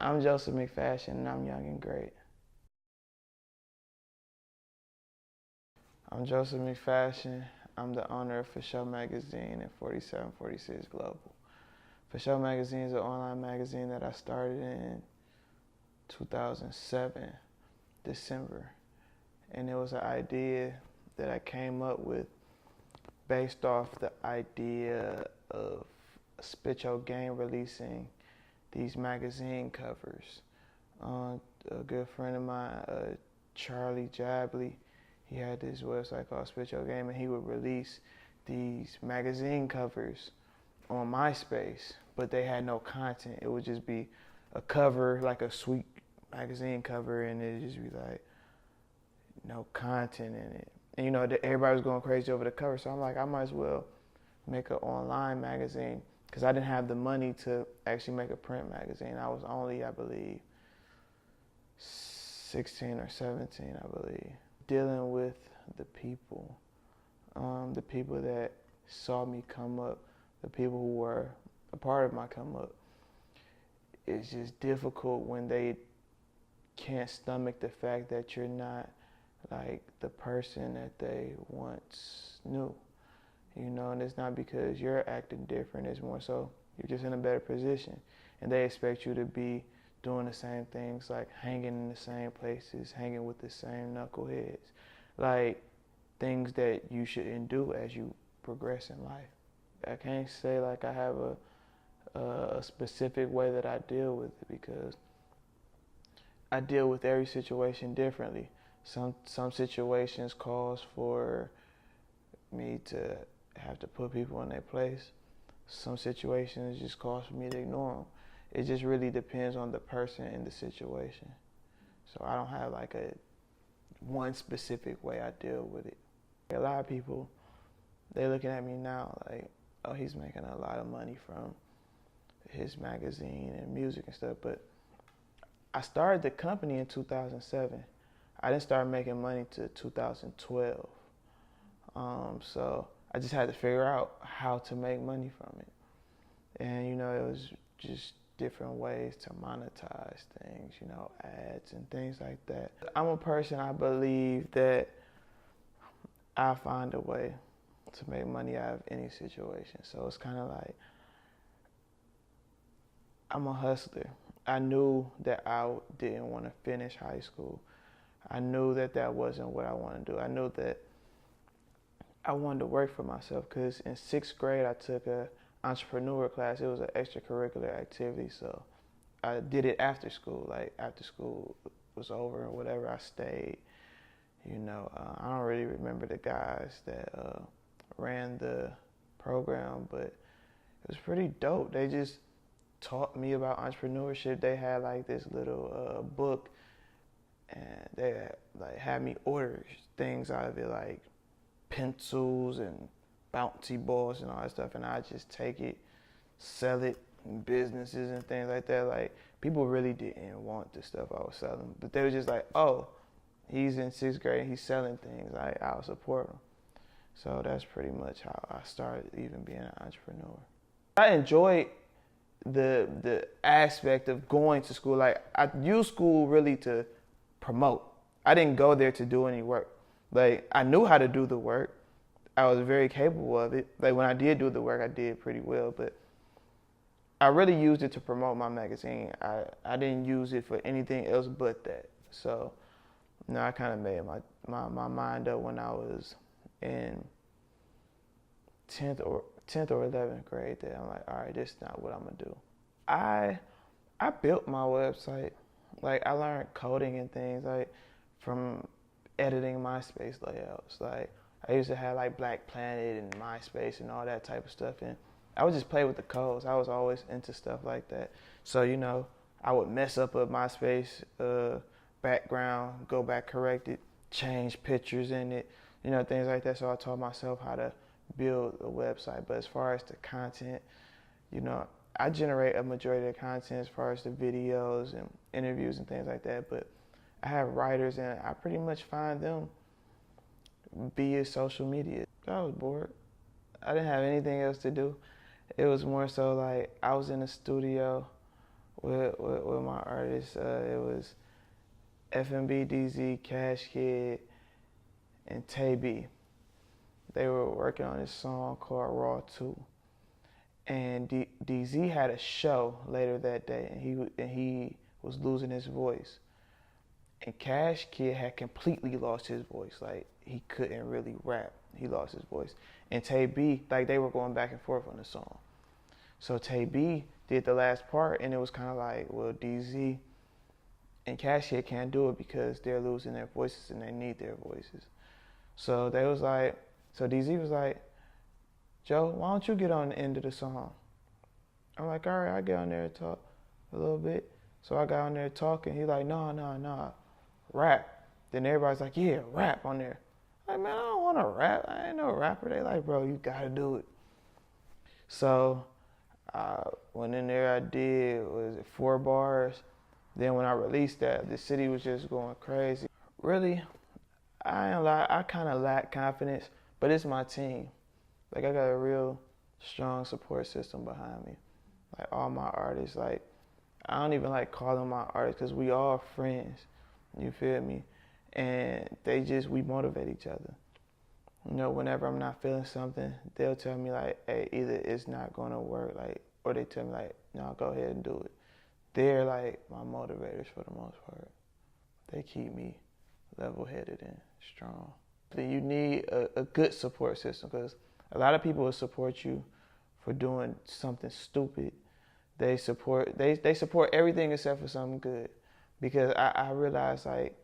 I'm Joseph McFashion, and I'm young and great. I'm Joseph McFashion. I'm the owner of For Show Magazine and 4746 Global. For Show Magazine is an online magazine that I started in 2007, December. And it was an idea that I came up with based off the idea of Spit Your Game releasing these magazine covers. A good friend of mine, Charlie Jabley, he had this website called Spit Your Game, and he would release these magazine covers on MySpace, but they had no content. It would just be a cover, like a sweet magazine cover, and it'd just be like no content in it. And you know, everybody was going crazy over the cover, so I'm like, I might as well make an online magazine, because I didn't have the money to actually make a print magazine. I was only, I believe, 16 or 17, I believe. Dealing with the people that saw me come up, the people who were a part of my come up. It's just difficult when they can't stomach the fact that you're not like the person that they once knew. You know, and it's not because you're acting different, it's more so you're just in a better position. And they expect you to be doing the same things, like hanging in the same places, hanging with the same knuckleheads. Like things that you shouldn't do as you progress in life. I can't say like I have a specific way that I deal with it, because I deal with every situation differently. Some situations calls for me to have to put people in their place. Some situations just cause for me to ignore them. It just really depends on the person and the situation. So I don't have like one specific way I deal with it. A lot of people, they're looking at me now like, oh, he's making a lot of money from his magazine and music and stuff. But I started the company in 2007. I didn't start making money till 2012. So I just had to figure out how to make money from it. And, you know, it was just different ways to monetize things, you know, ads and things like that. I'm a person, I believe that I find a way to make money out of any situation. So it's kind of like, I'm a hustler. I knew that I didn't want to finish high school. I knew that that wasn't what I wanted to do. I knew that I wanted to work for myself, because in 6th grade I took a entrepreneur class. It was an extracurricular activity, so I did it after school. Like after school was over or whatever, I stayed. You know, I don't really remember the guys that ran the program, but it was pretty dope. They just taught me about entrepreneurship. They had like this little book, and they had me order things out of it, like pencils and bouncy balls and all that stuff, and I just take it, sell it in businesses and things like that. Like, people really didn't want the stuff I was selling, but they were just like, oh, he's in 6th grade and he's selling things, I'll support him. So that's pretty much how I started even being an entrepreneur. I enjoyed the aspect of going to school. Like, I used school really to promote. I didn't go there to do any work. Like, I knew how to do the work. I was very capable of it. Like, when I did do the work, I did pretty well, but I really used it to promote my magazine. I didn't use it for anything else but that. So, you know, I kind of made my mind up when I was in 10th or 11th grade that I'm like, all right, this is not what I'm gonna do. I built my website. Like, I learned coding and things, like, from editing MySpace layouts. Like, I used to have like Black Planet and MySpace and all that type of stuff, and I would just play with the codes. I was always into stuff like that. So, you know, I would mess up a MySpace background, go back, correct it, change pictures in it, you know, things like that. So I taught myself how to build a website. But as far as the content, you know, I generate a majority of the content as far as the videos and interviews and things like that. But I have writers, and I pretty much find them via social media. I was bored. I didn't have anything else to do. It was more so like I was in the studio with my artists. It was FMB, DZ, Cash Kid, and Tay B. They were working on this song called Raw 2. And DZ had a show later that day, and he was losing his voice. And Cash Kid had completely lost his voice. Like, he couldn't really rap. He lost his voice. And Tay B, like, they were going back and forth on the song. So Tay B did the last part, and it was kind of like, well, DZ and Cash Kid can't do it because they're losing their voices and they need their voices. So they was like, so DZ was like, Joe, why don't you get on the end of the song? I'm like, all right, I'll get on there and talk a little bit. So I got on there talking. He's like, no, rap. Then everybody's like, yeah, rap on there. I'm like, man, I don't want to rap. I ain't no rapper. They like, bro, you got to do it. So I went in there, I did, was it 4 bars? Then when I released that, the city was just going crazy. Really, I ain't lie, I kind of lack confidence, but it's my team. Like, I got a real strong support system behind me. Like, all my artists, like, I don't even like calling my artists because we all friends, you feel me? And we motivate each other. You know, whenever I'm not feeling something, they'll tell me like, hey, either it's not gonna work, like, or they tell me like, no, go ahead and do it. They're like my motivators for the most part. They keep me level-headed and strong. You need a good support system because a lot of people will support you for doing something stupid. They support everything except for something good, because I realize like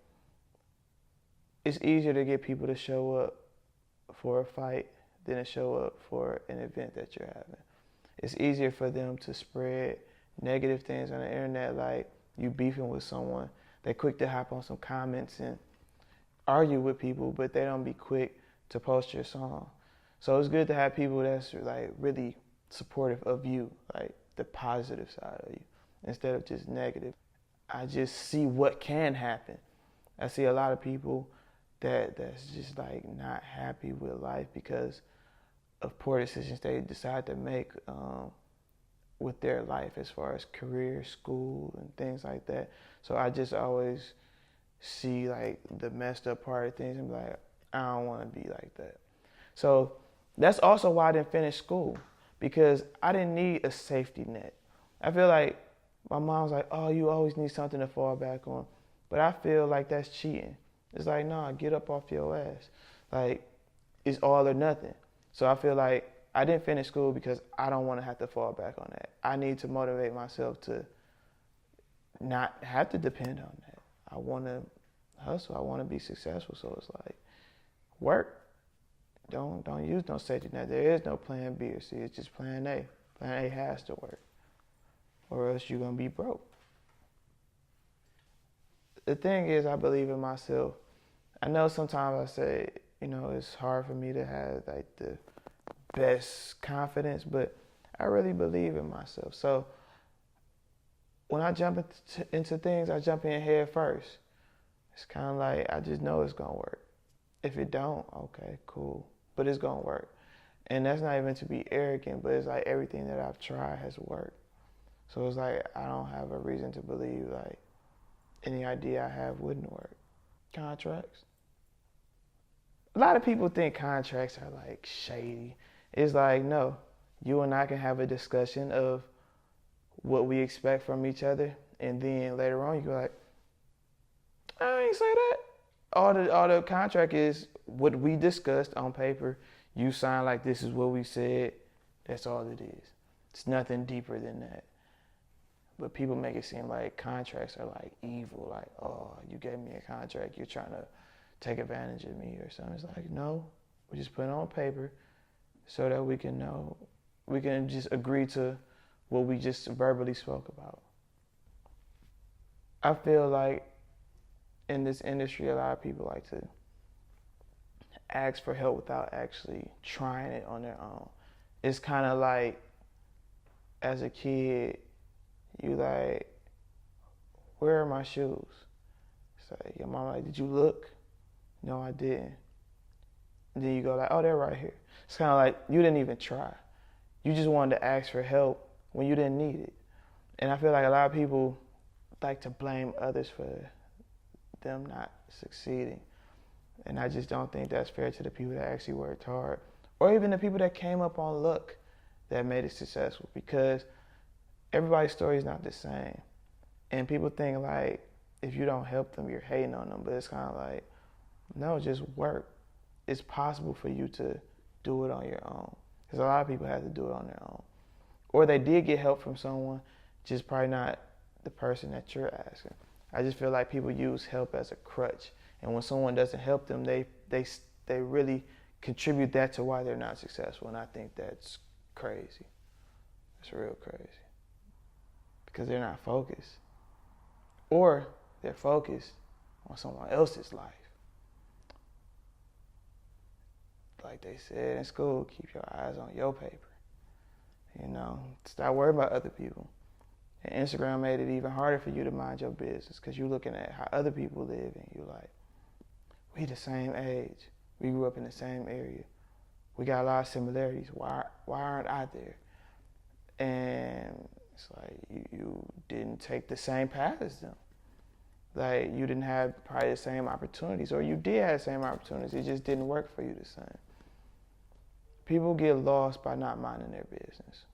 it's easier to get people to show up for a fight than to show up for an event that you're having. It's easier for them to spread negative things on the internet, like you beefing with someone. They're quick to hop on some comments and argue with people, but they don't be quick to post your song. So it's good to have people that's like really supportive of you, like the positive side of you, instead of just negative. I just see what can happen. I see a lot of people that's just like not happy with life because of poor decisions they decide to make with their life as far as career, school, and things like that. So I just always see like the messed up part of things and be like, I don't want to be like that. So that's also why I didn't finish school, because I didn't need a safety net. I feel like my mom was like, oh, you always need something to fall back on. But I feel like that's cheating. It's like, nah, get up off your ass. Like, it's all or nothing. So I feel like I didn't finish school because I don't want to have to fall back on that. I need to motivate myself to not have to depend on that. I want to hustle. I want to be successful. So it's like, work. Don't use no safety net. There is no plan B or C. It's just plan A. Plan A has to work, or else you're going to be broke. The thing is, I believe in myself. I know sometimes I say, you know, it's hard for me to have like the best confidence, but I really believe in myself. So when I jump into things, I jump in head first. It's kind of like I just know it's gonna work. If it don't, okay, cool, but it's gonna work. And that's not even to be arrogant, but it's like everything that I've tried has worked. So it's like I don't have a reason to believe like any idea I have wouldn't work. Contracts. A lot of people think contracts are like shady. It's like, no, you and I can have a discussion of what we expect from each other, and then later on you go like, I ain't say that. All the contract is what we discussed on paper. You sign like this is what we said. That's all it is. It's nothing deeper than that. But people make it seem like contracts are like evil. Like, oh, you gave me a contract. You're trying to take advantage of me or something. It's like, no, we just put it on paper so that we can know, we can just agree to what we just verbally spoke about. I feel like in this industry, a lot of people like to ask for help without actually trying it on their own. It's kind of like, as a kid, you like, where are my shoes? It's like, your mom like, did you look? No, I didn't. And then you go like, oh, they're right here. It's kind of like you didn't even try. You just wanted to ask for help when you didn't need it. And I feel like a lot of people like to blame others for them not succeeding. And I just don't think that's fair to the people that actually worked hard, or even the people that came up on luck that made it successful, because everybody's story is not the same. And people think like if you don't help them, you're hating on them. But it's kind of like, no, just work. It's possible for you to do it on your own, because a lot of people have to do it on their own. Or they did get help from someone, just probably not the person that you're asking. I just feel like people use help as a crutch. And when someone doesn't help them, they really contribute that to why they're not successful. And I think that's crazy. It's real crazy. Because they're not focused. Or they're focused on someone else's life. Like they said in school, keep your eyes on your paper. You know, stop worrying about other people. And Instagram made it even harder for you to mind your business, because you're looking at how other people live and you're like, we the same age. We grew up in the same area. We got a lot of similarities. Why aren't I there? And it's like you didn't take the same path as them. Like you didn't have probably the same opportunities, or you did have the same opportunities. It just didn't work for you the same. People get lost by not minding their business.